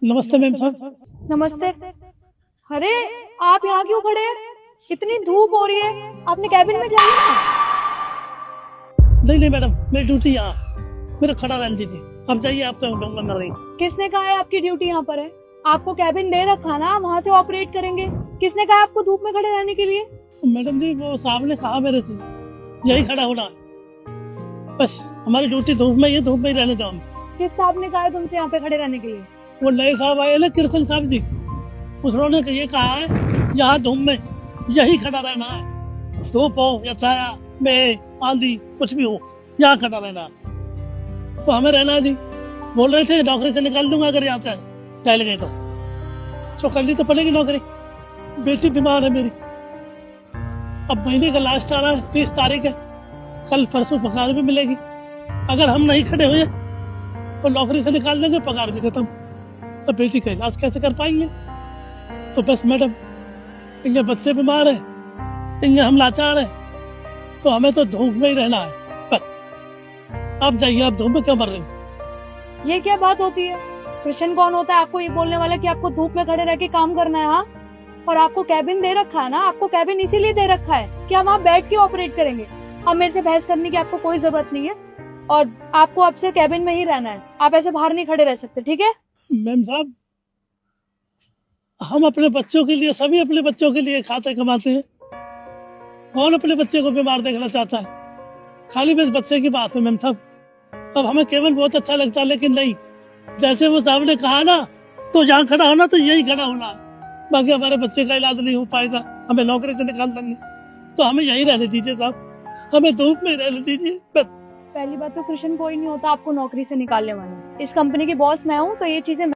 नमस्ते मैम साहब। नमस्ते। अरे आप यहाँ क्यों खड़े हैं? इतनी धूप हो रही है, आपने कैबिन में जाना है। नहीं मैडम, मेरी ड्यूटी यहाँ, मेरा खड़ा रहने दीजिए। आप जाइए, आपका कर रही। किसने कहा है आपकी ड्यूटी यहाँ पर है? आपको कैबिन दे रखा ना, वहाँ से ऑपरेट करेंगे। किसने कहा आपको धूप में खड़े रहने के लिए? मैडम जी, वो साहब ने कहा मेरे से यही खड़ा होना है, बस हमारी ड्यूटी धूप में ही, धूप में ही रहने दो। किस साहब ने कहा है तुमसे यहाँ पे खड़े रहने के लिए? वो नए साहब आए ना, कृष्ण साहब जी, उन्होंने ये कहा है यहाँ धूप में यही खड़ा रहना है। धूप हो या छाया में, आंधी कुछ भी हो, यहाँ खड़ा रहना है। तो हमें रहना जी। बोल रहे थे नौकरी से निकाल दूंगा अगर यहाँ से टहल गए तो करनी तो पड़ेगी नौकरी। बेटी बीमार है मेरी, अब महीने का लास्ट आ रहा है, 30 तारीख है, कल परसों पगार भी मिलेगी। अगर हम नहीं खड़े हुए तो नौकरी से निकाल देंगे, पगार भी खत्म, तो बेटी का इलाज कैसे कर पाएंगे? तो बस मैडम, इनके बच्चे बीमार है, इनके हम लाचार है, तो हमें तो धूप में ही रहना है बस। आप जाइए, आप धूप में क्यों मर रहे हो? ये क्या बात होती है? कृष्ण कौन होता है आपको ये बोलने वाला कि आपको धूप में खड़े रह के काम करना है? हाँ, और आपको कैबिन दे रखा है ना, आपको कैबिन इसीलिए दे रखा है कि हम वहाँ बैठ के ऑपरेट करेंगे। अब मेरे से बहस करने की आपको कोई जरूरत नहीं है, और आपको अब से कैबिन में ही रहना है। आप ऐसे बाहर नहीं खड़े रह सकते, ठीक है? मैम साहब, हम अपने बच्चों के लिए, सभी अपने बच्चों के लिए खाते कमाते हैं। कौन अपने बच्चे को बीमार देखना चाहता है? खाली बस बच्चे की बात है मैम साहब। अब हमें केवल बहुत अच्छा लगता है, लेकिन नहीं, जैसे वो साहब ने कहा ना, तो यहाँ खड़ा होना तो यही खड़ा होना है। बाकी हमारे बच्चे का इलाज नहीं हो पाएगा, हमें नौकरी से निकाल देंगे, तो हमें यहीं रहने दीजिए साहब, हमें धूप में रहने दीजिए बस। पहली बात तो कृष्ण कोई नहीं होता आपको नौकरी से निकालने वाला। इस कंपनी की बॉस मैं हूँ, तो ये चीजें